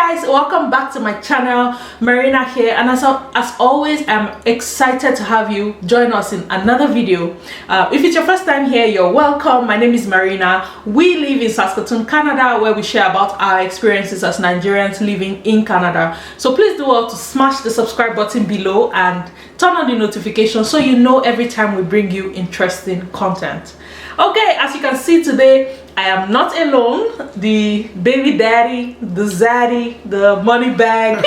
Guys, welcome back to my channel. Marina here, and as always, I'm excited to have you join us in another video. If it's your first time here, you're welcome. My name is Marina. We live in Saskatoon, Canada, where we share about our experiences as Nigerians living in Canada. So please do well to smash the subscribe button below and turn on the notification so you know every time we bring you interesting content. Okay, as you can see today, I am not alone. The baby daddy, the zaddy, the money bag,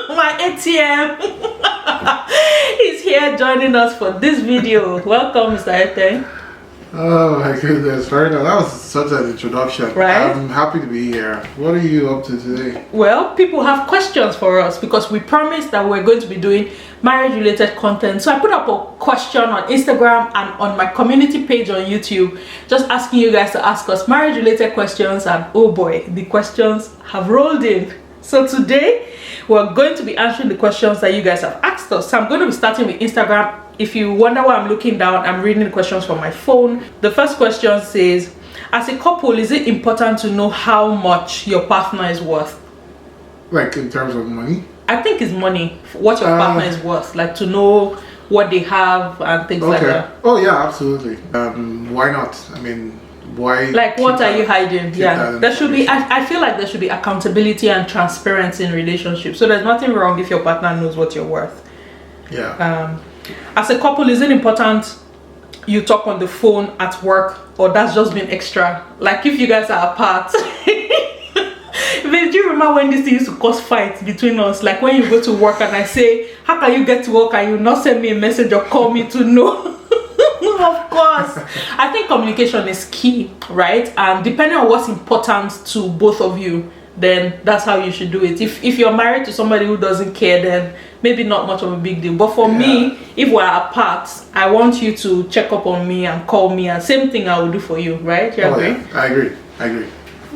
my ATM is here joining us for this video. Welcome, Mr. Ete. Oh my goodness, Marina, that was such an introduction. Right? I'm happy to be here. What are you up to today? Well, people have questions for us because we promised that we're going to be doing marriage-related content. So I put up a question on Instagram and on my community page on YouTube, just asking you guys to ask us marriage-related questions, and oh boy, the questions have rolled in. So today, we're going to be answering the questions that you guys have asked us. So I'm going to be starting with Instagram. If you wonder why I'm looking down, I'm reading the questions from my phone. The first question says, as a couple, is it important to know how much your partner is worth? Like in terms of money? I think it's money, what your partner is worth, like to know what they have and things like that. Oh yeah, absolutely. Why not? I mean, why? Like, what are you hiding? Yeah, there should be, I feel like there should be accountability and transparency in relationships. So there's nothing wrong if your partner knows what you're worth. Yeah. As a couple, is it important you talk on the phone at work, or that's just been extra? Like if you guys are apart. Do you remember when this thing used to cause fights between us? Like when you go to work and I say, how can you get to work, and you not send me a message or call me to know? Of course. I think communication is key, right? And depending on what's important to both of you, then that's how you should do it. If you're married to somebody who doesn't care, then maybe not much of a big deal. But for me, if we're apart, I want you to check up on me and call me, and same thing I will do for you, right? You agree? Yeah, I agree.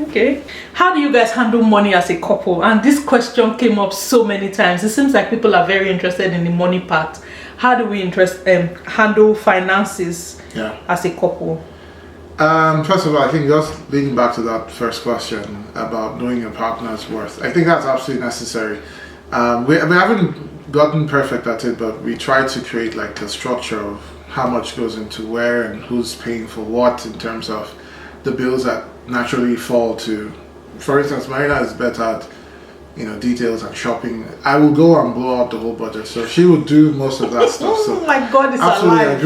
Okay. How do you guys handle money as a couple? And this question came up so many times. It seems like people are very interested in the money part. How do we handle finances as a couple? First of all, I think just leading back to that first question about knowing your partner's worth, I think that's absolutely necessary. We haven't gotten perfect at it, but we try to create like a structure of how much goes into where and who's paying for what in terms of the bills that naturally fall to. For instance, Marina is better at details and shopping. I will go and blow out the whole budget, so she would do most of that stuff. So oh my God, it's absolutely alive.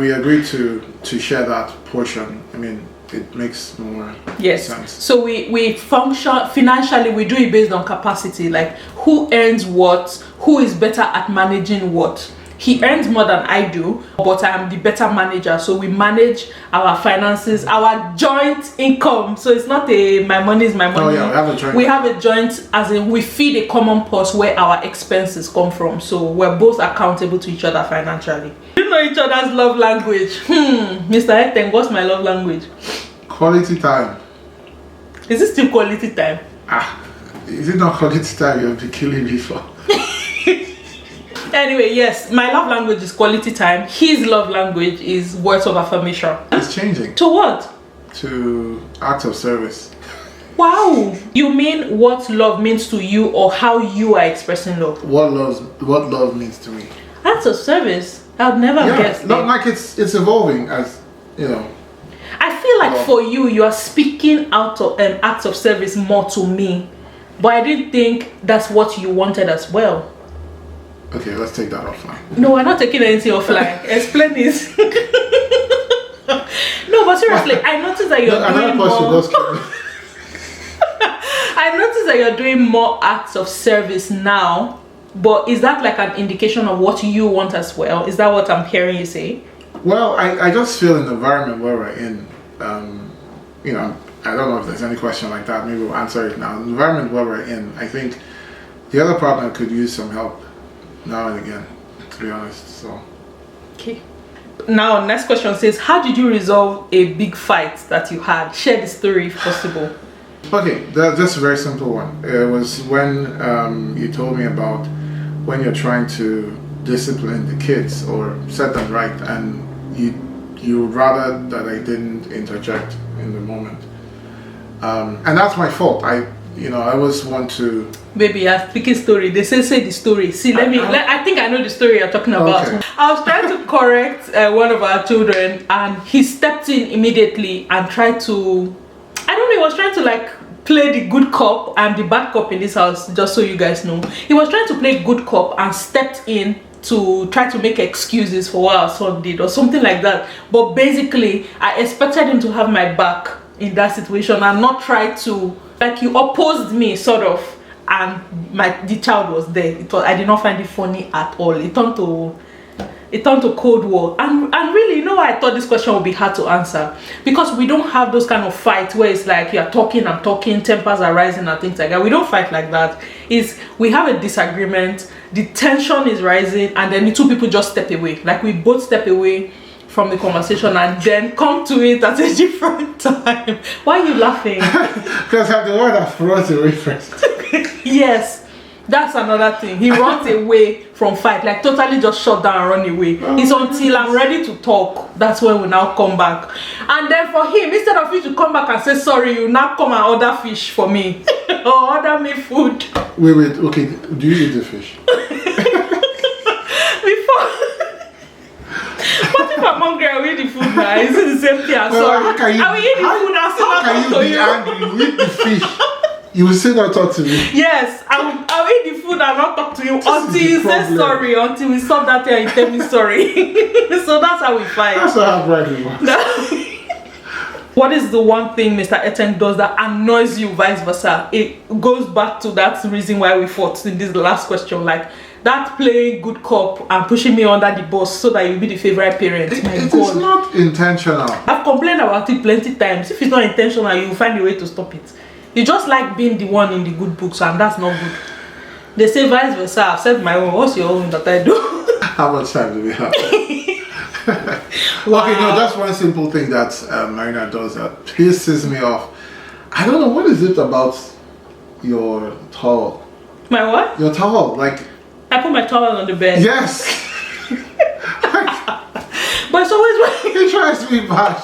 We agreed to share that portion. I mean, it makes more sense. So we function financially, we do it based on capacity, like who earns what, who is better at managing what. He earns more than I do, but I am the better manager. So we manage our finances, our joint income. So it's not my money is my money. Oh yeah, we have a joint. We have a joint, as in we feed a common pot where our expenses come from. So we're both accountable to each other financially. You know each other's love language. Mr. Eten, what's my love language? Quality time. Is it still quality time? Is it not quality time you'll be killing me for? Anyway, yes, my love language is quality time. His love language is words of affirmation. It's changing. To what? To acts of service. Wow. You mean what love means to you, or how you are expressing love? What love means to me. Acts of service? I've never guessed. Not like it's evolving, as you know. I feel like for you are speaking out of acts of service more to me, but I didn't think that's what you wanted as well. Okay, let's take that offline. No, we're not taking anything offline. Explain this. No, but seriously, I noticed that you're doing more. I noticed that you're doing more acts of service now, but is that like an indication of what you want as well? Is that what I'm hearing you say? Well, I just feel in the environment where we're in, I don't know if there's any question like that. Maybe we'll answer it now. The environment where we're in, I think the other partner could use some help now and again, to be honest. So okay, now next question says, how did you resolve a big fight that you had? Share the story if possible. Okay, that's just a very simple one. It was when you told me about when you're trying to discipline the kids or set them right, and you would rather that I didn't interject in the moment, and that's my fault. I always want to. Baby, you're speaking story. They say the story. See, I think I know the story you're talking about. Okay. I was trying to correct one of our children, and he stepped in immediately and tried to, I don't know, he was trying to like play the good cop. I'm the bad cop in this house, just so you guys know. He was trying to play good cop and stepped in to try to make excuses for what our son did or something like that. But basically, I expected him to have my back in that situation and not try to, like, you opposed me sort of, and the child was there. I did not find it funny at all. It turned to Cold War. And really, I thought this question would be hard to answer, because we don't have those kind of fights where it's like you're talking, I'm talking, tempers are rising and things like that. We don't fight like that. We have a disagreement, the tension is rising, and then the two people just step away. Like, we both step away from the conversation and then come to it at a different time. Why are you laughing? Because I'm the one that runs away first. Yes, that's another thing. He runs away from fight, like totally just shut down and run away. It's until I'm ready to talk, that's when we now come back. And then for him, instead of you to come back and say sorry, you now come and order fish for me or order me food. Wait, okay, do you eat the fish? What if I'm hungry? I will eat the food now. Is it the same thing? I'm sorry. I will eat the food as soon as I talk to you. How can you be angry? You eat the fish. You will still not talk to me. Yes, I'll eat the food and not talk to you until you say sorry, until we stop that thing and you tell me sorry. So that's how we fight. That's how right we work. What is the one thing Mr. Eteng does that annoys you, vice versa? It goes back to that reason why we fought in this last question. Like, that playing good cop and pushing me under the bus so that you'll be the favorite parent. It is not intentional. I've complained about it plenty times. If it's not intentional, you'll find a way to stop it. You just like being the one in the good books, and that's not good. They say vice versa. I've said my own. What's your own that I do? How much time do we have? Wow. Okay, no, that's one simple thing that Marina does that pisses me off. I don't know, what is it about your towel? My what? Your towel, like... I put my towel on the bed. Yes! But it's always when... It tries to be bad.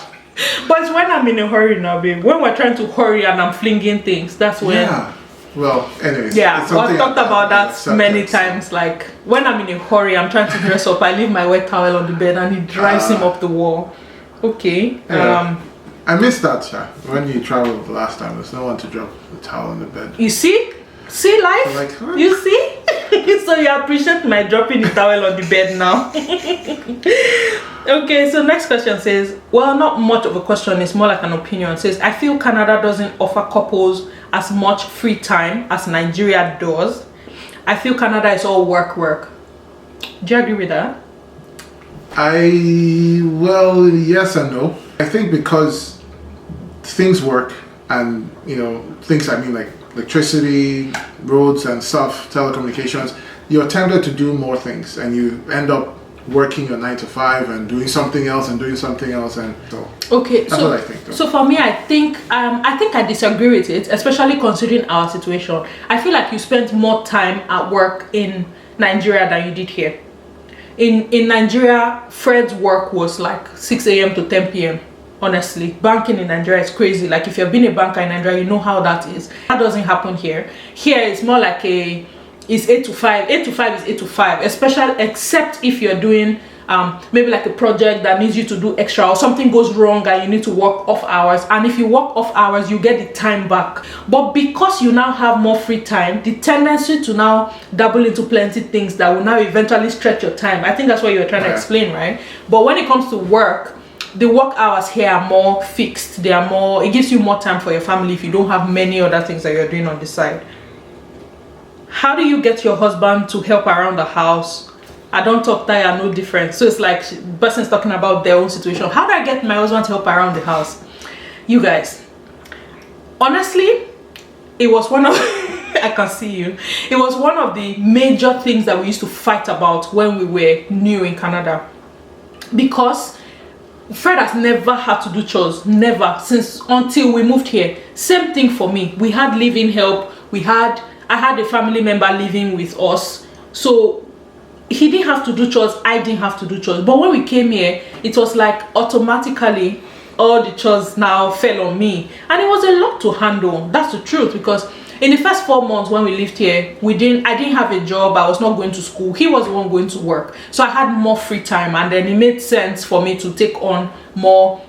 But it's when I'm in a hurry now, babe. When we're trying to hurry and I'm flinging things, that's when... Yeah. Well, anyways. Yeah, I've talked about that many times. Like, when I'm in a hurry, I'm trying to dress up, I leave my wet towel on the bed and it drives him up the wall. Okay. Yeah. I missed that, Sha. When you traveled the last time, there's no one to drop the towel on the bed. You see? See life? Like, huh? You see? So you appreciate my dropping the towel on the bed now. Okay, so next question says, well, not much of a question, it's more like an opinion. It says, I feel Canada doesn't offer couples as much free time as Nigeria does. I feel Canada is all work. Do you agree with that? Well, yes and no. I think because things work, and things, I mean, like electricity, roads and stuff, telecommunications, you're tempted to do more things, and you end up working your 9 to 5 and doing something else and so okay, that's what I think though. So for me, I think I disagree with it, especially considering our situation. I feel like you spent more time at work in Nigeria than you did here. In Nigeria, Fred's work was like 6 a.m. to 10 p.m. Honestly, banking in Nigeria is crazy. Like, if you've been a banker in Nigeria, you know how that is. That doesn't happen here. Here it's more like it's 8 to 5. 8 to 5 is 8 to 5, especially except if you're doing maybe like a project that needs you to do extra, or something goes wrong and you need to work off hours. And if you work off hours, you get the time back. But because you now have more free time, the tendency to now dabble into plenty things that will now eventually stretch your time. I think that's what you were trying to explain, right? But when it comes to work, the work hours here are more fixed. They are more, it gives you more time for your family if you don't have many other things that you're doing on the side. How do you get your husband to help around the house? I don't talk that are no different. So it's like person's talking about their own situation. How do I get my husband to help around the house? You guys, honestly, it was one of I can see you. It was one of the major things that we used to fight about when we were new in Canada, because Fred has never had to do chores, never, since until we moved here. Same thing for me. We had living help. I had a family member living with us, so he didn't have to do chores, I didn't have to do chores. But when we came here, it was like automatically all the chores now fell on me, and it was a lot to handle. That's the truth, because in the first 4 months when we lived here, I didn't have a job. I was not going to school. He was the one going to work, so I had more free time, and then it made sense for me to take on more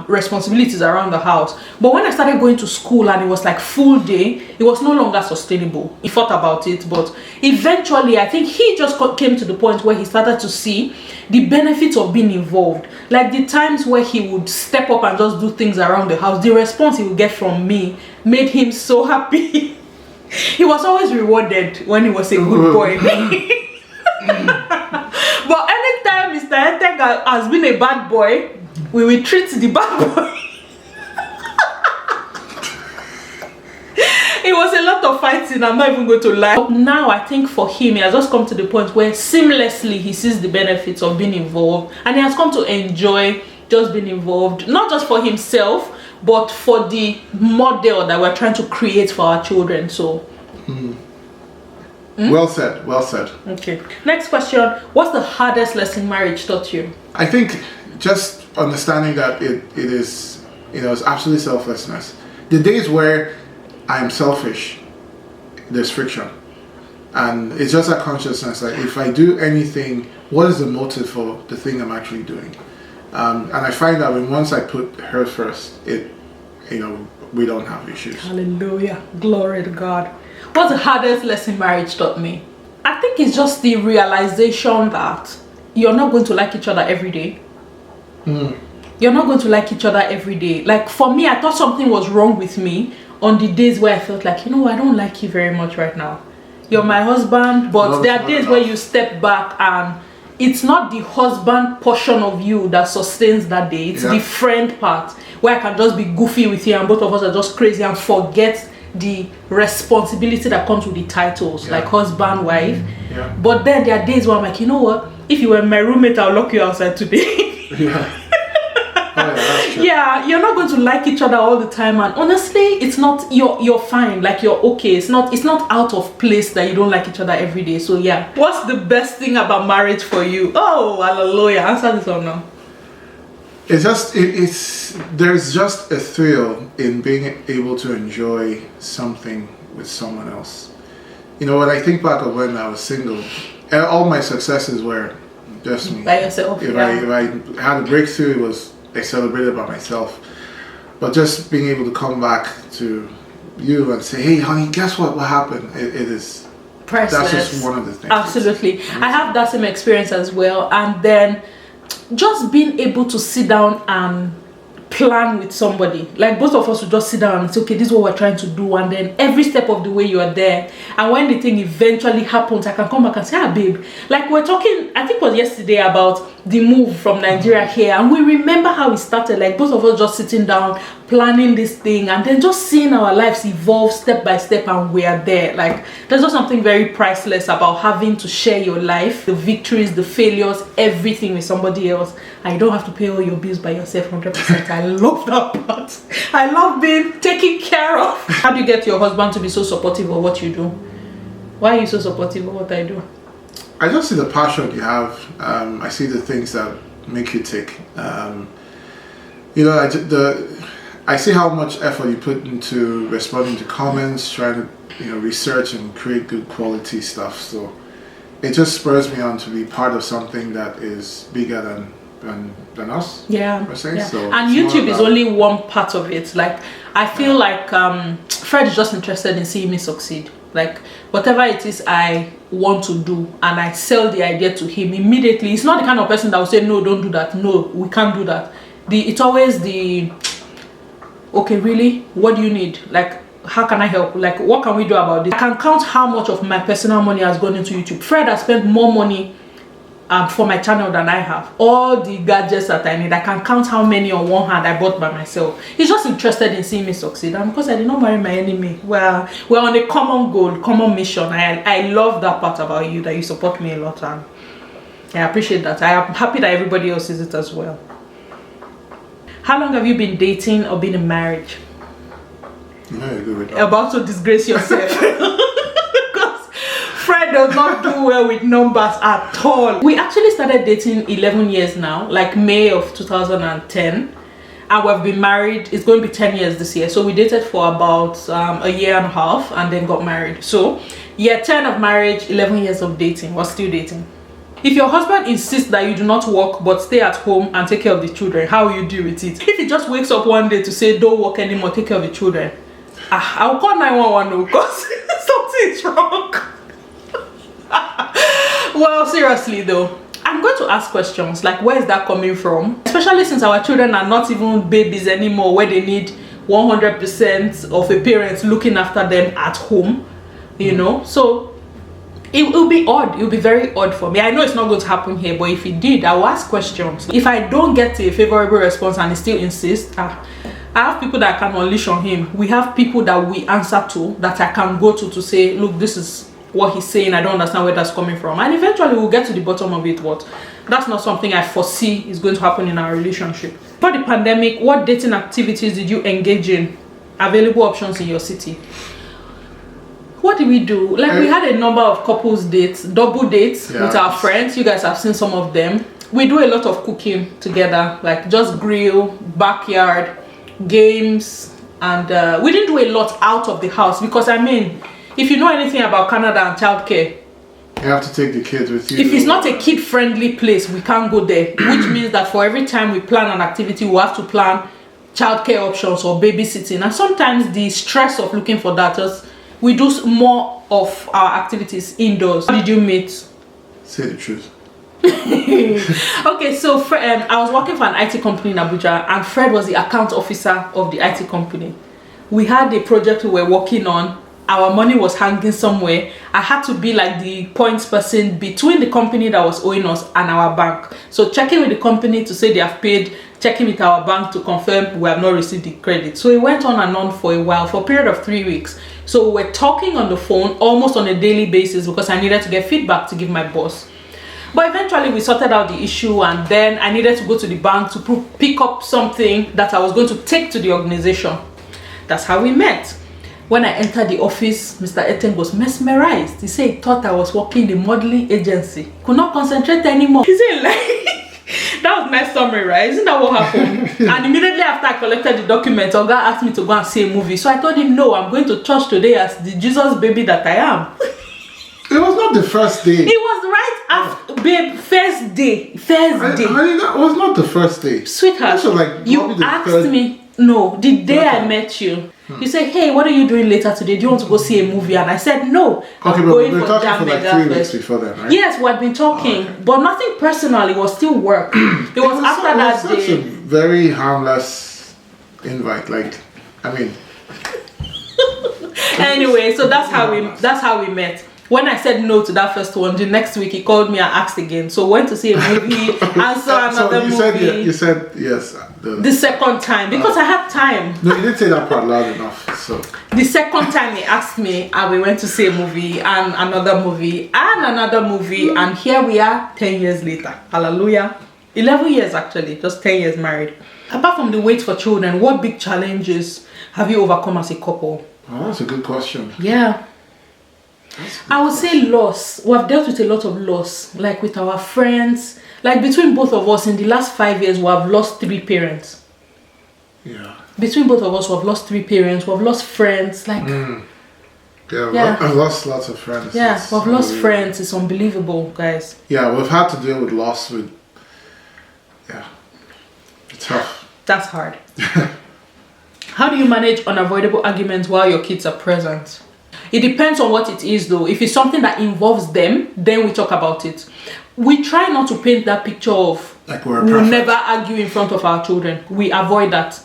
responsibilities around the house. But when I started going to school and it was like full day, it was no longer sustainable. He thought about it, but eventually I think he just came to the point where he started to see the benefits of being involved. Like the times where he would step up and just do things around the house, the response he would get from me made him so happy. He was always rewarded when he was a good boy. But anytime Mr. Eteg has been a bad boy, we will treat the bad boy. It was a lot of fighting, I'm not even going to lie. But now I think for him, he has just come to the point where seamlessly he sees the benefits of being involved, and he has come to enjoy just being involved, not just for himself, but for the model that we're trying to create for our children. So well said, well said. Okay, next question. What's the hardest lesson marriage taught you? I think just understanding that it is, it's absolute selflessness. The days where I'm selfish, there's friction, and it's just that consciousness that if I do anything, what is the motive for the thing I'm actually doing? And I find that once I put her first, we don't have issues. Hallelujah, glory to God. What's the hardest lesson marriage taught me? I think it's just the realization that you're not going to like each other every day. You're not going to like each other every day. Like for me, I thought something was wrong with me on the days where I felt like, I don't like you very much right now. You're my husband, but there are days where you step back and it's not the husband portion of you that sustains that day. It's the friend part where I can just be goofy with you and both of us are just crazy and forget the responsibility that comes with the titles, like husband, wife. But then there are days where I'm like, what? If you were my roommate, I'll lock you outside today. Yeah, you're not going to like each other all the time, and honestly, it's not, you're fine, like you're okay. It's not out of place that you don't like each other every day. So yeah, what's the best thing about marriage for you? Oh, hallelujah, answer this or no. It's there's just a thrill in being able to enjoy something with someone else. When I think back of when I was single, all my successes were just me. By yourself. If I had a breakthrough, I celebrated by myself. But just being able to come back to you and say, hey honey, guess what happened? It is priceless. That's just one of the things. Absolutely. I have that same experience as well. And then just being able to sit down and plan with somebody, like both of us would just sit down and say, okay, this is what we're trying to do, and then every step of the way you are there, and when the thing eventually happens, I can come back and say, babe, like we're talking, I think it was yesterday, about the move from Nigeria here, and we remember how it started, like both of us just sitting down planning this thing and then just seeing our lives evolve step by step, and we are there. Like there's just something very priceless about having to share your life, the victories, the failures, everything with somebody else, and you don't have to pay all your bills by yourself 100%. I love that part. I love being taken care of. How do you get your husband to be so supportive of what you do? Why are you so supportive of what I do? I just see the passion you have. I see the things that make you tick. I see how much effort you put into responding to comments, trying to research and create good quality stuff. So it just spurs me on to be part of something that is bigger than us. Yeah. So and YouTube is only one part of it. Like I feel like Fred is just interested in seeing me succeed. Like whatever it is I want to do, and I sell the idea to him immediately. He's not the kind of person that will say, no, don't do that, no, we can't do that. It's always okay, really, what do you need? Like, how can I help? Like, what can we do about this? I can count how much of my personal money has gone into YouTube. Fred has spent more money for my channel than I have. All the gadgets that I need, I can count how many on one hand I bought by myself. He's just interested in seeing me succeed, and because I did not marry my enemy, well, we're on a common goal, common mission. I love that part about you, that you support me a lot, and I appreciate that. I am happy that everybody else sees it as well. How long have you been dating or been in marriage? About to disgrace yourself. Fred does not do well with numbers at all. We actually started dating 11 years now, like May of 2010, and we've been married. It's going to be 10 years this year. So we dated for about a year and a half and then got married. So year 10 of marriage, 11 years of dating. We're still dating. If your husband insists that you do not work but stay at home and take care of the children, how will you deal with it? If he just wakes up one day to say don't work anymore, take care of the children, I'll call 911 because something is wrong. Well, seriously though, I'm going to ask questions like, where is that coming from? Especially since our children are not even babies anymore, where they need 100% of a parent looking after them at home, you know. So it will be odd. It will be very odd for me. I know it's not going to happen here, but if it did, I will ask questions. If I don't get a favorable response and he still insists, I have people that I can unleash on him. We have people that we answer to, that I can go to say, look, this is what he's saying. I don't understand where that's coming from. And eventually we'll get to the bottom of it, but that's not something I foresee is going to happen in our relationship. For the pandemic, what dating activities did you engage in? Available options in your city. What did we do? Like, we had a number of couples dates, double dates with our friends. You guys have seen some of them. We do a lot of cooking together, like just grill, backyard, games, and we didn't do a lot out of the house because, I mean, if you know anything about Canada and childcare, you have to take the kids with you. If it's not a kid-friendly place, we can't go there, which means that for every time we plan an activity, we have to plan childcare options or babysitting. And sometimes the stress of looking for that is we do more of our activities indoors. How did you meet? Say the truth. Okay, so I was working for an IT company in Abuja, and Fred was the account officer of the IT company. We had a project we were working on. Our money was hanging somewhere. I had to be like the points person between the company that was owing us and our bank. So checking with the company to say they have paid, checking with our bank to confirm we have not received the credit. So it went on and on for a while, for a period of 3 weeks. So we were talking on the phone almost on a daily basis because I needed to get feedback to give my boss. But eventually we sorted out the issue, and then I needed to go to the bank to pick up something that I was going to take to the organization. That's how we met. When I entered the office, Mr. Eten was mesmerized. He said he thought I was working in a modeling agency. Could not concentrate anymore. He said, like, that was my summary, right? Isn't that what happened? And immediately after I collected the documents, Oga asked me to go and see a movie. So I told him, no, I'm going to church today as the Jesus baby that I am. It was not the first day. It was right after, babe, first day. That was not the first day. Sweetheart, Like you asked me, no, the day I met you. You said, hey, what are you doing later today? Do you want to go see a movie? And I said, no. Okay, but we were talking for like 3 weeks before then, right? Yes, we had been talking, but nothing personal. It was still work. It was after that day. It's a very harmless invite. Like, I mean. Anyway, so that's how we met. When I said no to that first one, the next week he called me and asked again. So went to see a movie and saw another movie. You said yes. The second time, because I had time. No, you didn't say that part loud enough. So the second time he asked me, and we went to see a movie and another movie and another movie, and here we are 10 years later. Hallelujah. 11 years actually, just 10 years married. Apart from the wait for children, what big challenges have you overcome as a couple? Oh, that's a good question. Yeah. I would say loss. We have dealt with a lot of loss, like with our friends. Like between both of us, in the last 5 years, we have lost 3 parents. Yeah. Between both of us, we have lost 3 parents. We have lost friends. Like. Yeah, I've lost lots of friends. Yeah, we've lost friends. It's unbelievable, guys. Yeah, we've had to deal with loss. It's tough. That's hard. How do you manage unavoidable arguments while your kids are present? It depends on what it is though. If it's something that involves them, then we talk about it. We try not to paint that picture of like we'll never argue in front of our children. We avoid that.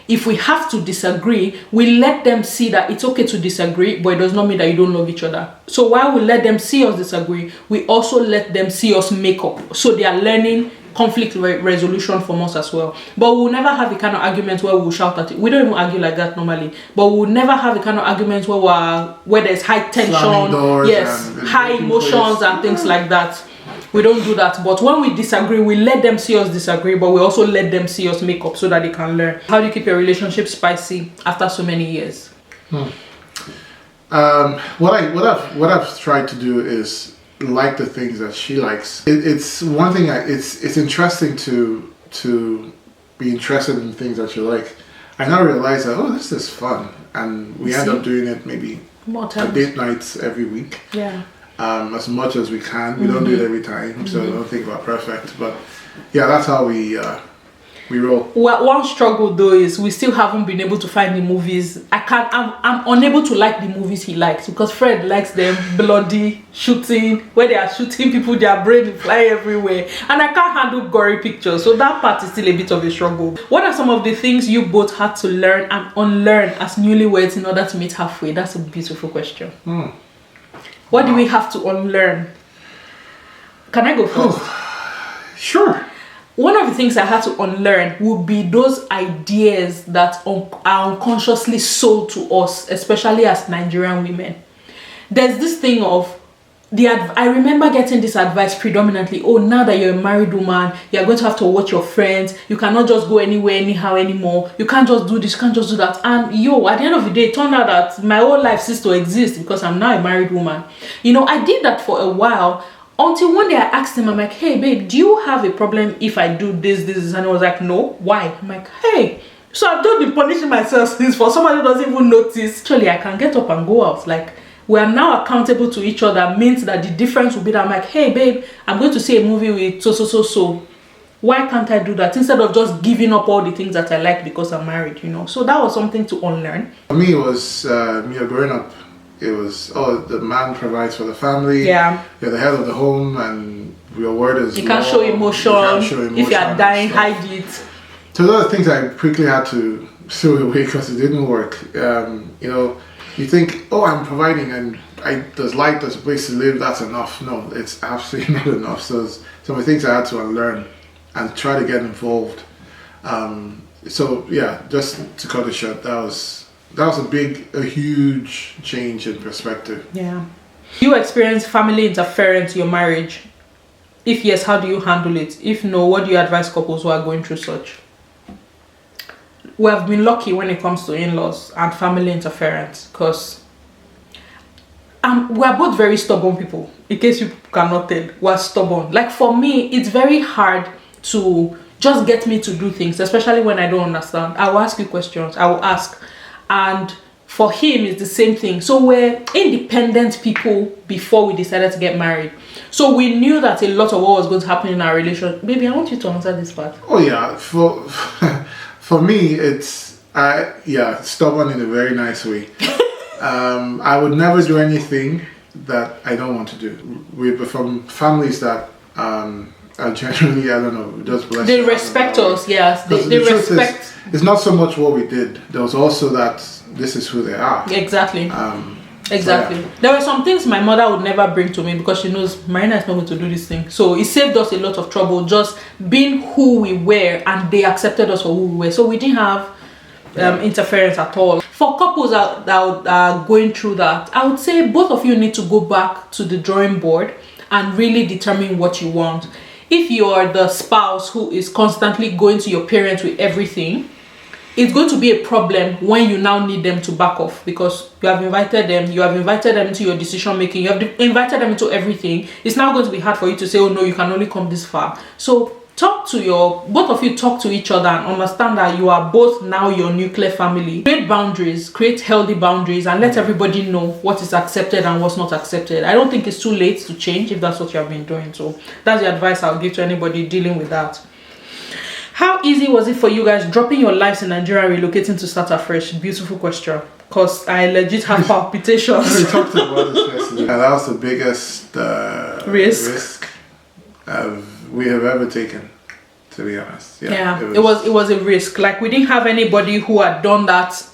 If we have to disagree, we let them see that it's okay to disagree, but it does not mean that you don't love each other. So while we let them see us disagree, we also let them see us make up. So they are learning conflict resolution from us as well. But we'll never have the kind of arguments where we'll shout at it. We don't even argue like that normally. But we'll never have the kind of arguments where there's high tension, high emotions and things like that. We don't do that. But when we disagree, we let them see us disagree, but we also let them see us make up so that they can learn. How do you keep your relationship spicy after so many years? What I've tried to do is like the things that she likes. It's one thing. It's interesting to be interested in things that you like. I now realize that, oh, this is fun. And we end up doing it maybe more a times. date nights every week. Yeah. As much as we can. We don't do it every time, so I don't think we're perfect. But yeah, that's how we roll. Well, one struggle though is we still haven't been able to find the movies. I'm unable to like the movies he likes because Fred likes them bloody shooting, where they are shooting people, their brain is flying everywhere, and I can't handle gory pictures, so that part is still a bit of a struggle. What are some of the things you both had to learn and unlearn as newlyweds in order to meet halfway? That's a beautiful question. What do we have to unlearn? Can I go first? Sure. One of the things I had to unlearn would be those ideas that are unconsciously sold to us, especially as Nigerian women. There's this thing of I remember getting this advice predominantly, oh, now that you're a married woman, you're going to have to watch your friends, you cannot just go anywhere anyhow anymore, you can't just do this, you can't just do that. And at the end of the day, it turned out that my whole life ceased to exist because I'm now a married woman. I did that for a while until one day I asked him, I'm like, hey babe, do you have a problem if I do this? And he was like, no. Why? I'm like, hey, so I've just been punishing myself since for somebody who doesn't even notice. Actually, I can get up and go out. Like, we are now accountable to each other, means that the difference will be that I'm like, hey babe, I'm going to see a movie with so. Why can't I do that? Instead of just giving up all the things that I like because I'm married, So that was something to unlearn. For me, it was, growing up, it was, the man provides for the family. Yeah. You're the head of the home and your word is You can't show emotion. If you are dying, hide it. So those are things I quickly had to throw away because it didn't work. You think, oh, I'm providing and there's light, there's a place to live, that's enough. No, it's absolutely not enough. So some of the things I had to unlearn and try to get involved. Just to cut it short, that was a huge change in perspective. Yeah. You experience family interference in your marriage? If yes, how do you handle it? If no, what do you advise couples who are going through such? We have been lucky when it comes to in-laws and family interference because we are both very stubborn people. In case you cannot tell, we're stubborn. Like for me, it's very hard to just get me to do things, especially when I don't understand. I will ask you questions. I will ask. And for him, it's the same thing. So we're independent people before we decided to get married. So we knew that a lot of what was going to happen in our relationship. Baby, I want you to answer this part. Oh yeah, for me, it's stubborn in a very nice way. I would never do anything that I don't want to do. We're from families that are generally, I don't know, just blessed. They respect us, yes. They respect. It's not so much what we did. There was also that this is who they are. Exactly. Exactly. So, yeah. There were some things my mother would never bring to me because she knows Marina is not going to do this thing. So it saved us a lot of trouble just being who we were, and they accepted us for who we were. So we didn't have interference at all. For couples that are going through that, I would say both of you need to go back to the drawing board and really determine what you want. If you're the spouse who is constantly going to your parents with everything, it's going to be a problem when you now need them to back off because you have invited them into your decision making, you have invited them into everything. It's now going to be hard for you to say, oh no, you can only come this far. So both of you talk to each other and understand that you are both now your nuclear family. Create boundaries, create healthy boundaries, and let everybody know what is accepted and what's not accepted. I don't think it's too late to change if that's what you have been doing. So that's the advice I'll give to anybody dealing with that. How easy was it for you guys dropping your lives in Nigeria and relocating to start afresh? Beautiful question. Because I legit have palpitations. We talked about this yesterday. That was the biggest risk we have ever taken, to be honest. It was a risk. Like we didn't have anybody who had done that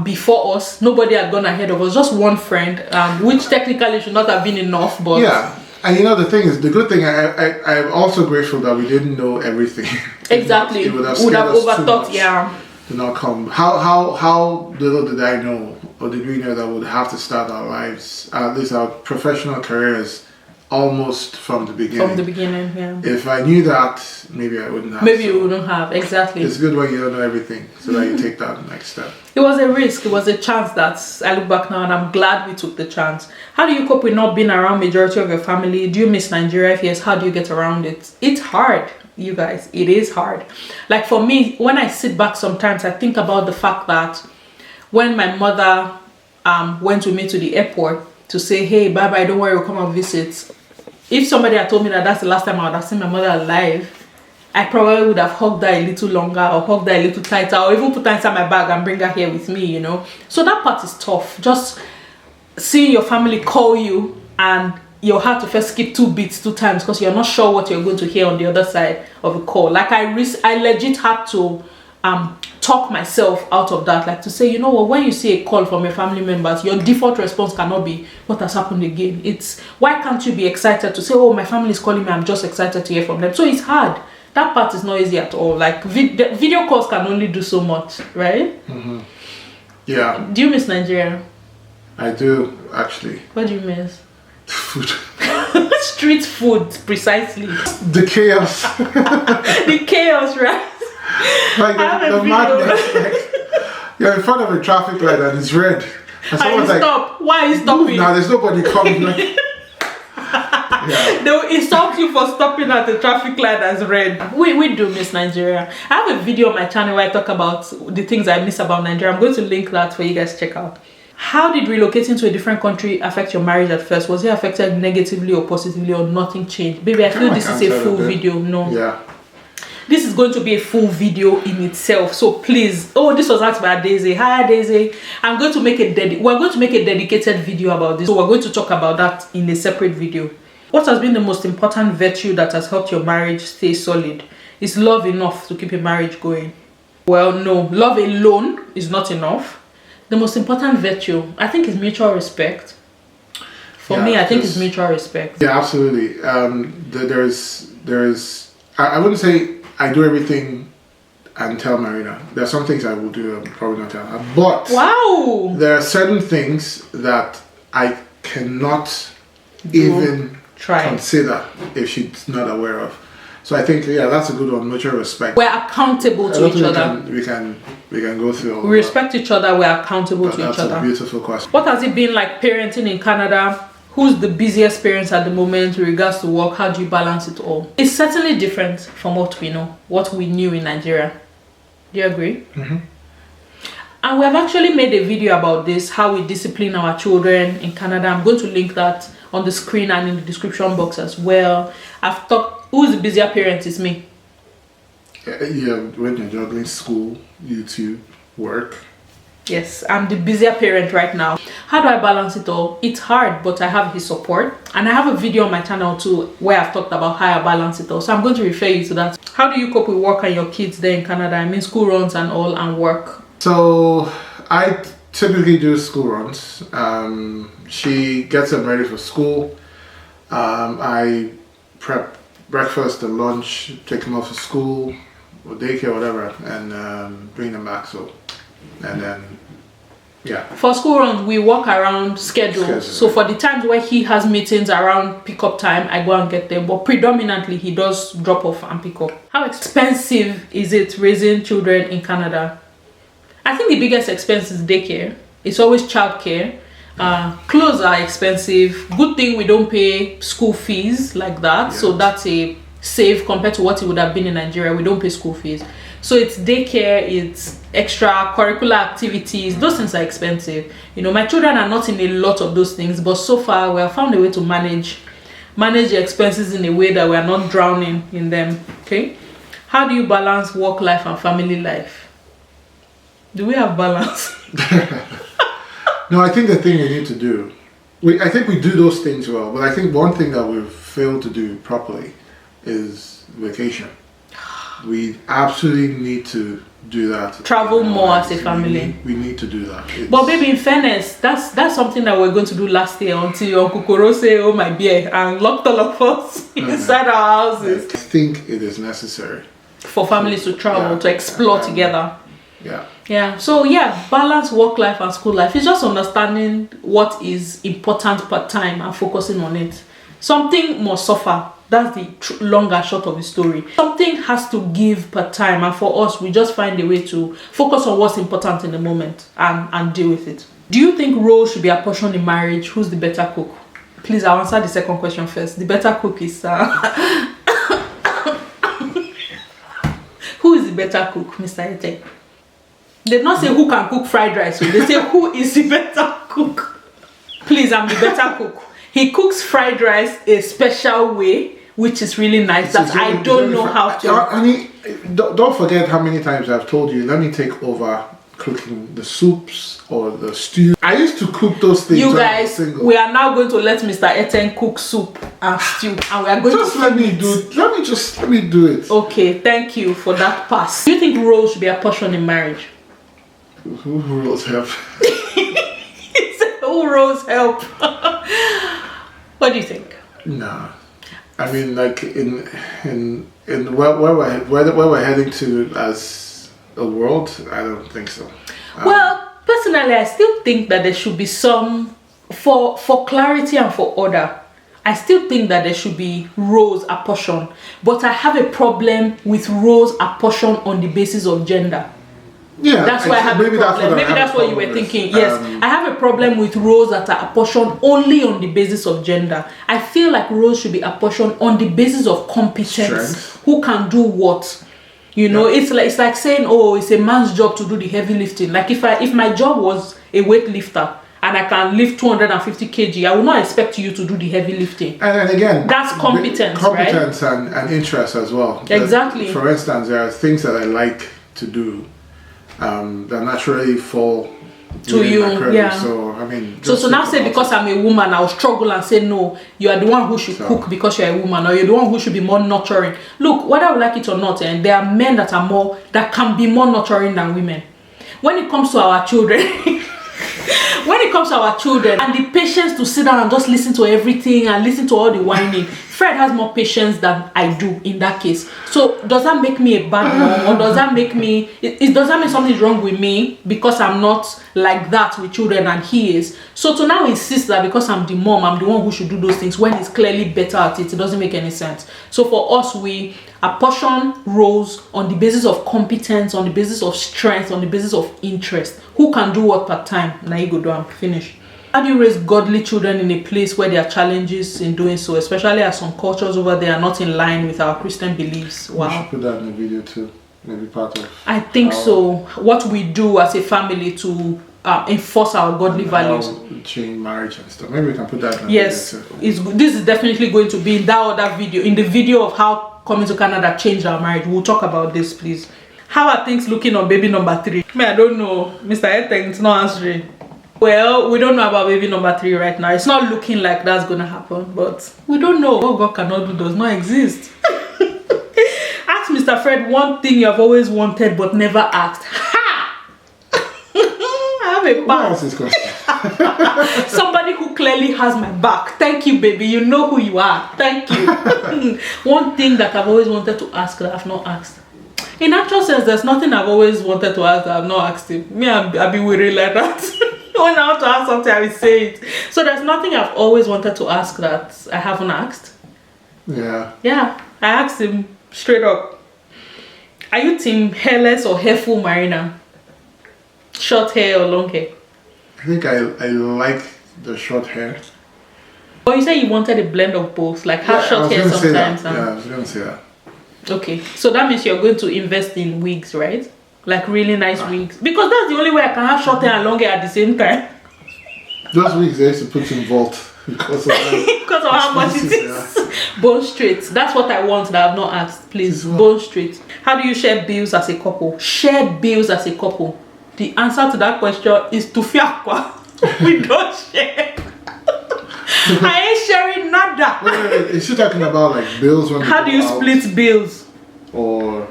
before us. Nobody had gone ahead of us. Just one friend, which technically should not have been enough. But yeah. And the thing is, the good thing, I'm also grateful that we didn't know everything. Exactly. It would have overthought, to not come. How little did I know, or did we know that we'd have to start our lives, at least our professional careers, almost from the beginning. From the beginning, yeah. If I knew that, maybe I wouldn't have. Maybe you wouldn't have, exactly. It's good when you don't know everything, so that you take that next step. It was a risk. It was a chance that I look back now and I'm glad we took the chance. How do you cope with not being around majority of your family? Do you miss Nigeria? If yes, how do you get around it? It's hard, you guys. It is hard. Like for me, when I sit back sometimes, I think about the fact that when my mother went with me to the airport to say, hey, bye-bye, don't worry, we'll come and visit. If somebody had told me that that's the last time I would have seen my mother alive, I probably would have hugged her a little longer or hugged her a little tighter or even put her inside my bag and bring her here with me, you know. So that part is tough. Just seeing your family call you and your heart to first skip 2 beats 2 times because you're not sure what you're going to hear on the other side of a call. Like I legit had to talk myself out of that, like to say, you know what, when you see a call from your family members, your default response cannot be what has happened again. It's why can't you be excited to say, oh, my family is calling me, I'm just excited to hear from them. So it's hard. That part is not easy at all. Like video calls can only do so much, right? Yeah. Do you miss Nigeria? I do, actually. What do you miss? Food. Street food, precisely. The chaos. The chaos, right? Like the madness. Like, you're in front of a traffic light and it's red. And someone's like, stop. Why are you stopping? Now there's nobody coming. Like, They will insult you for stopping at the traffic light as red. We do miss Nigeria. I have a video on my channel where I talk about the things I miss about Nigeria. I'm going to link that for you guys to check out. How did relocating to a different country affect your marriage at first? Was it affected negatively or positively or nothing changed? Baby, I feel this is a full video. No. Yeah. This is going to be a full video in itself. So please, oh, this was asked by Daisy. Hi Daisy. I'm going to make we're going to make a dedicated video about this. So we're going to talk about that in a separate video. What has been the most important virtue that has helped your marriage stay solid? Is love enough to keep a marriage going? Well, no. Love alone is not enough. The most important virtue, I think, is mutual respect. For me, I think it's mutual respect. Yeah, absolutely. I wouldn't say I do everything and tell Marina. There are some things I will do and probably not tell her. But wow, there are certain things that I cannot even consider if she's not aware of. So I think, yeah, that's a good one. Mutual respect. We're accountable to each other. We can go through all we respect each other. We're accountable to each other. That's a beautiful question. What has it been like parenting in Canada? Who's the busiest parent at the moment with regards to work? How do you balance it all? It's certainly different from what we know, what we knew in Nigeria. Do you agree? Mm-hmm. And we have actually made a video about this, how we discipline our children in Canada. I'm going to link that on the screen and in the description box as well. I've talked. Who's the busier parent? Is me. Yeah, when you're juggling school, YouTube, work. Yes, I'm the busier parent right now. How do I balance it all? It's hard, but I have his support. And I have a video on my channel too where I've talked about how I balance it all. So I'm going to refer you to that. How do you cope with work and your kids there in Canada? I mean, school runs and all, and work. So I typically do school runs. She gets them ready for school. I prep breakfast and lunch, take them off to school or daycare, whatever, and bring them back. So, and then, yeah. For school runs, we walk around schedule. So for the times where he has meetings around pick-up time, I go and get them. But predominantly, he does drop off and pick up. How expensive is it raising children in Canada? I think the biggest expense is daycare. It's always childcare. Clothes are expensive. Good thing we don't pay school fees like that. Yeah. So that's a save compared to what it would have been in Nigeria. We don't pay school fees. So it's daycare, it's extracurricular activities. Those things are expensive. You know, my children are not in a lot of those things, but so far we have found a way to manage the expenses in a way that we are not drowning in them. Okay. How do you balance work life and family life? Do we have balance? No, I think the thing we need to do, I think we do those things well, but I think one thing that we've failed to do properly is vacation. We absolutely need to do that. Travel more as a family. We need to do that. But baby, in fairness, that's something that we're going to do last year until your Kokoro say, oh my beer, and locked all of us inside our houses. I think it is necessary. For families to travel, to explore together. Yeah. So yeah, balance work life and school life. It's just understanding what is important per time and focusing on it. Something must suffer. That's the long and short of the story. Something has to give per time, and for us, we just find a way to focus on what's important in the moment and deal with it. Do you think roles should be apportioned in marriage? Who's the better cook? Please, I'll answer the second question first. The better cook is who is the better cook, Mr. Ete? They not say who can cook fried rice, so they say who is the better cook. Please, I'm the better cook. He cooks fried rice a special way, which is really nice. That I don't know how to. Honey, don't forget how many times I've told you, let me take over cooking the soups or the stew. I used to cook those things. You guys, we are now going to let Mr. Eten cook soup and stew, and we are going just to let me do it. Let me do it. Okay, thank you for that pass. Do you think roles should be apportioned in marriage? Who roles help? Who roles help? What do you think? Nah, I mean, like in where we're heading to as a world, I don't think so. Well, personally, I still think that there should be some for clarity and for order. I still think that there should be roles apportioned, but I have a problem with roles apportioned on the basis of gender. Yeah, that's why I have a problem. Maybe that's what you were thinking. Yes, I have a problem with roles that are apportioned only on the basis of gender. I feel like roles should be apportioned on the basis of competence. Strength. Who can do what? You know, it's like saying, oh, it's a man's job to do the heavy lifting. Like if my job was a weightlifter and I can lift 250 kg, I will not expect you to do the heavy lifting. And again, that's competence, right? And interest as well. Exactly. For instance, there are things that I like to do that naturally fall to you, yeah. So I mean, so now say because I'm a woman, I'll struggle and say no. You are the one who should cook because you're a woman, or you're the one who should be more nurturing. Look, whether we like it or not, and there are men that can be more nurturing than women. When it comes to our children, and the patience to sit down and just listen to everything and listen to all the whining, Fred has more patience than I do in that case. So does that make me a bad mom, or does that make me does that mean something's wrong with me because I'm not like that with children and he is? So to now insist that because I'm the mom, I'm the one who should do those things when he's clearly better at it, it doesn't make any sense. So for us, we apportion roles on the basis of competence, on the basis of strength, on the basis of interest. Who can do what per time? Now you go do and finish. How do you raise godly children in a place where there are challenges in doing so, especially as some cultures over there are not in line with our Christian beliefs? Wow. We should put that in the video too. Maybe part of. I think so. What we do as a family to enforce our godly values. Change marriage and stuff. Maybe we can put that in the video too. This is definitely going to be in that other video. In the video of how coming to Canada changed our marriage. We'll talk about this, please. How are things looking on baby number 3? I don't know. Mr. Eten is not answering. Well, we don't know about baby number 3 right now. It's not looking like that's gonna happen, but we don't know. What God cannot do does not exist. Ask Mr. Fred one thing you have always wanted but never asked. Ha! I have a back. This question? Somebody who clearly has my back. Thank you, baby. You know who you are. Thank you. One thing that I've always wanted to ask that I've not asked. In actual sense, there's nothing I've always wanted to ask that I've not asked him. Me, I'll be weary like that. When I want to ask something, I will say it. So there's nothing I've always wanted to ask that I haven't asked. Yeah. Yeah, I asked him straight up. Are you team hairless or hairful, Marina? Short hair or long hair? I think I like the short hair. But you said you wanted a blend of both, like have short hair sometimes. Yeah, I was going to say that. Okay, so that means you're going to invest in wigs, right? Like really nice wigs, because that's the only way I can have short hair and long hair at the same time. Those wigs they used to put in vault because of how much it is. Yeah. Bone straight. That's what I want that I've not asked. Please, bone straight. How do you share bills as a couple? Share bills as a couple. The answer to that question is to fiakwa. We don't share. I ain't sharing nada. Wait. Is she talking about like bills when? How do you split bills? Or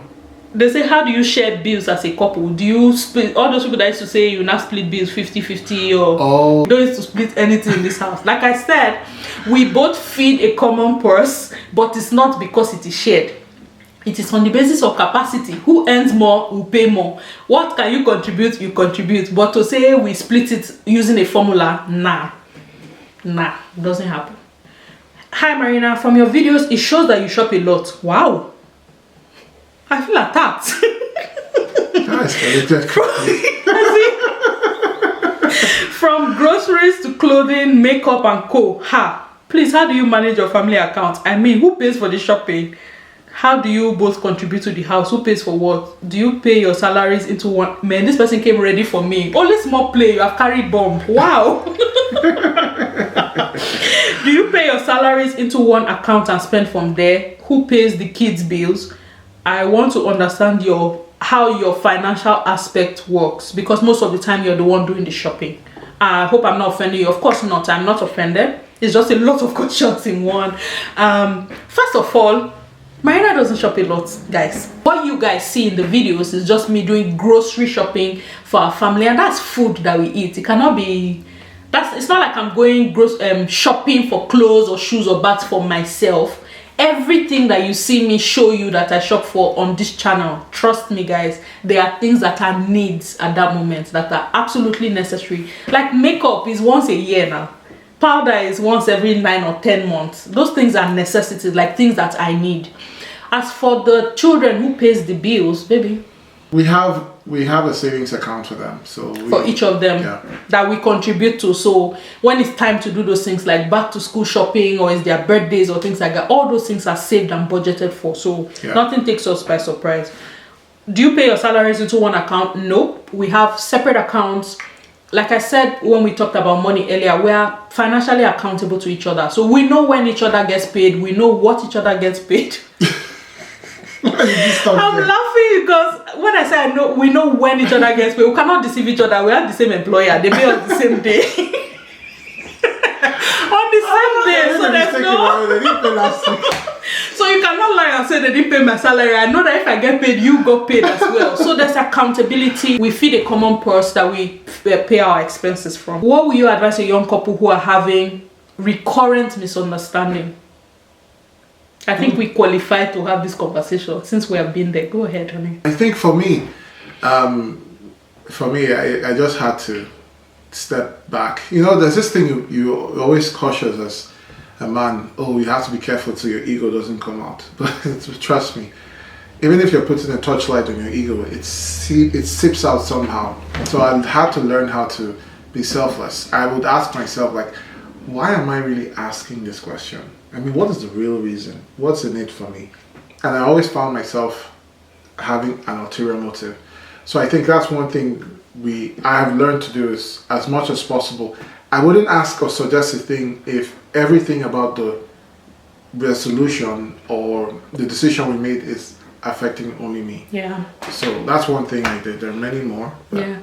they say, how do you share bills as a couple? Do you split? All those people that used to say you now split bills 50-50 or you don't used to split anything in this house. Like I said, we both feed a common purse, but it's not because it is shared. It is on the basis of capacity. Who earns more will pay more. What can you contribute? You contribute. But to say we split it using a formula, nah, it doesn't happen. Hi Marina, from your videos, it shows that you shop a lot. Wow. I feel attacked. From groceries to clothing, makeup and co. Please, how do you manage your family account? I mean, who pays for the shopping? How do you both contribute to the house? Who pays for what? Do you pay your salaries into one? Man, this person came ready for me. Only small play, you have carried bomb. Wow. Do you pay your salaries into one account and spend from there? Who pays the kids' bills? I want to understand how your financial aspect works, because most of the time you're the one doing the shopping. I hope I'm not offending you. Of course not. I'm not offended. It's just a lot of questions in one. First of all, Marina doesn't shop a lot, guys. What you guys see in the videos is just me doing grocery shopping for our family, and that's food that we eat. It cannot be. It's not like I'm going shopping for clothes or shoes or bags for myself. Everything that you see me show you that I shop for on this channel, trust me guys, there are things that are needs at that moment that are absolutely necessary. Like makeup is once a year now. Powder is once every 9 or 10 months. Those things are necessities, like things that I need. As for the children, who pays the bills, baby? We have a savings account for them, for each of them, that we contribute to. So when it's time to do those things like back to school shopping, or it's their birthdays or things like that, all those things are saved and budgeted for. So nothing takes us by surprise. Do you pay your salaries into one account? Nope. We have separate accounts. Like I said when we talked about money earlier, we are financially accountable to each other. So we know when each other gets paid. We know what each other gets paid. I'm laughing because when I say we know when each other gets paid, we cannot deceive each other. We have the same employer. They pay us the same day. On the same day. So there's no... So you cannot lie and say they didn't pay my salary. I know that if I get paid, you got paid as well. So there's accountability. We feed a common purse that we pay our expenses from. What will you advise a young couple who are having recurrent misunderstanding? I think we qualify to have this conversation since we have been there. Go ahead, honey. I think for me, I just had to step back. You know, there's this thing you're always cautious as a man. Oh, you have to be careful so your ego doesn't come out. But trust me, even if you're putting a torchlight on your ego, it seeps out somehow. So I had to learn how to be selfless. I would ask myself, like, why am I really asking this question? I mean, what is the real reason? What's in it for me? And I always found myself having an ulterior motive. So I think that's one thing I have learned to do is, as much as possible, I wouldn't ask or suggest a thing if everything about the solution or the decision we made is affecting only me. Yeah. So that's one thing I did. There are many more. Yeah.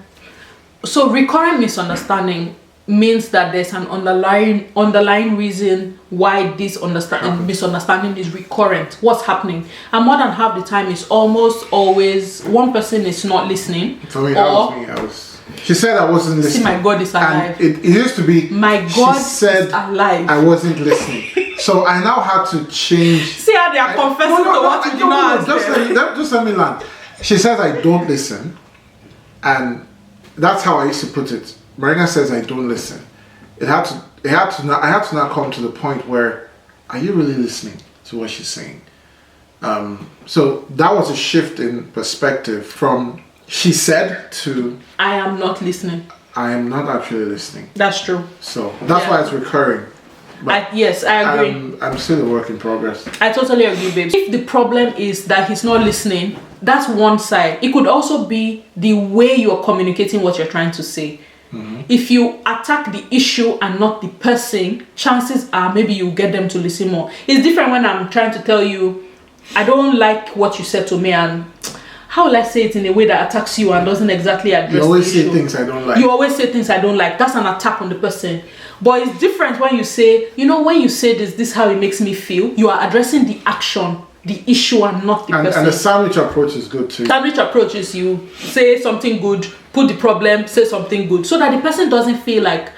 So recurrent misunderstanding means that there's an underlying reason why this misunderstanding is recurrent. What's happening? And more than half the time, it's almost always one person is not listening. For me, that was me. She said I wasn't listening. See, my God is alive. And it used to be, my God she said is alive. I wasn't listening. So I now had to change. See how they are confessing to what you did not ask. Just let me land. She says I don't listen. And that's how I used to put it. Marina says I don't listen. I had to now come to the point where, are you really listening to what she's saying? So that was a shift in perspective from she said to I am not listening. I am not actually listening. That's true. So that's why it's recurring. Yes, I agree. I'm still a work in progress. I totally agree, babe. If the problem is that he's not listening, that's one side. It could also be the way you're communicating what you're trying to say. Mm-hmm. If you attack the issue and not the person, chances are maybe you get them to listen more. It's different when I'm trying to tell you, I don't like what you said to me, and how will I say it in a way that attacks you and doesn't exactly address the issue? You always say things I don't like. You always say things I don't like. That's an attack on the person. But it's different when you say, when you say this is how it makes me feel. You are addressing the action, the issue, and not the person. And the sandwich approach is good too. Sandwich approach is you say something good, put the problem, say something good, so that the person doesn't feel like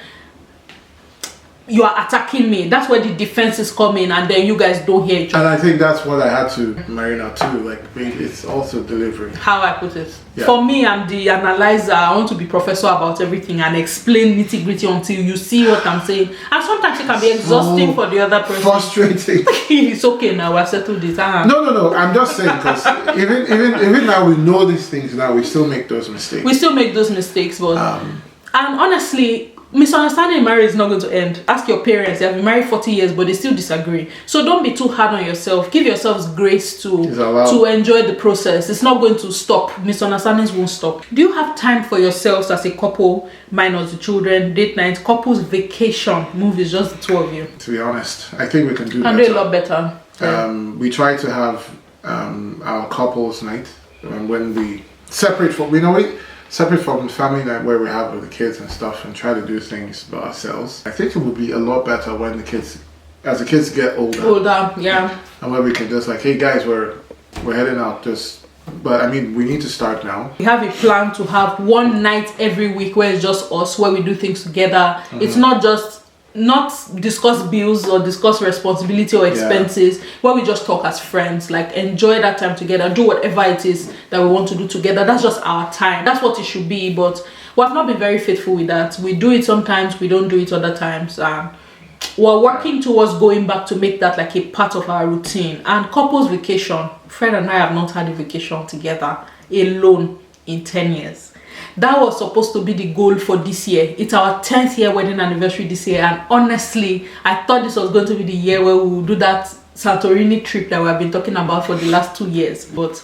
you are attacking me. That's where the defenses come in, and then you guys don't hear each other. And I think that's what I had to Marina too. Like, it's also delivery. How I put it. Yeah. For me, I'm the analyzer. I want to be professor about everything and explain nitty gritty until you see what I'm saying. And sometimes it can be exhausting for the other person. Frustrating. It's okay now. I've settled this. No. I'm just saying, because even now we know these things. Now we still make those mistakes. We still make those mistakes, but and honestly, misunderstanding in marriage is not going to end. Ask your parents. They have been married 40 years, but they still disagree. So don't be too hard on yourself. Give yourselves grace to enjoy the process. It's not going to stop. Misunderstandings won't stop. Do you have time for yourselves as a couple, minus the children, date night, couples vacation, movies, just the two of you? To be honest, I think we can do a lot better. Yeah. We try to have our couples night when we separate from family night, where we have with the kids and stuff, and try to do things by ourselves. I think it would be a lot better when as the kids get older, yeah, and where we can just like, hey guys, we're heading out. But I mean, we need to start now. We have a plan to have one night every week where it's just us, where we do things together. It's not discuss bills or discuss responsibility or expenses, where we just talk as friends, like enjoy that time together, do whatever it is that we want to do together. That's just our time. That's what it should be. But we have not been very faithful with that. We do it sometimes, we don't do it other times. We're working towards going back to make that like a part of our routine. And couples vacation, Fred and I have not had a vacation together alone in 10 years. That was supposed to be the goal for this year. It's our 10th year wedding anniversary this year, and honestly, I thought this was going to be the year where we would do that Santorini trip that we have been talking about for the last 2 years, but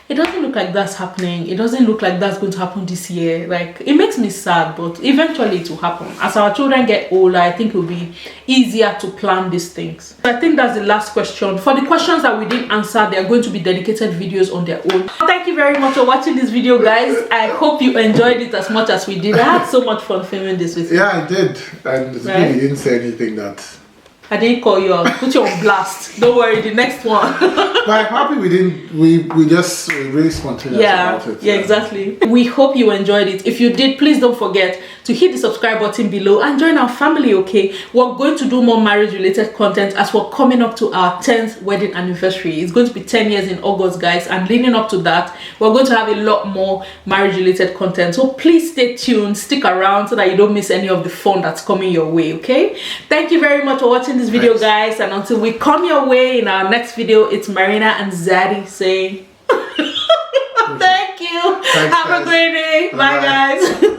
it doesn't look like that's happening. It doesn't look like that's going to happen this year. Like, it makes me sad, but eventually it will happen. As our children get older, I think it will be easier to plan these things. I think that's the last question. For the questions that we didn't answer, they are going to be dedicated videos on their own. Thank you very much for watching this video, guys. I hope you enjoyed it as much as we did. I had so much fun filming this with you. Yeah, I did. And you didn't say anything that... I didn't call you out. Put you on blast. Don't worry, the next one. But I'm happy we didn't. We just really spontaneous about it. Yeah, exactly. We hope you enjoyed it. If you did, please don't forget to hit the subscribe button below and join our family, okay? We're going to do more marriage-related content as we're coming up to our 10th wedding anniversary. It's going to be 10 years in August, guys. And leading up to that, we're going to have a lot more marriage-related content. So please stay tuned, stick around so that you don't miss any of the fun that's coming your way, okay? Thank you very much for watching this video, guys, and until we come your way in our next video, it's Marina and Zaddy saying thank you. Thanks, have a great day. Bye, guys.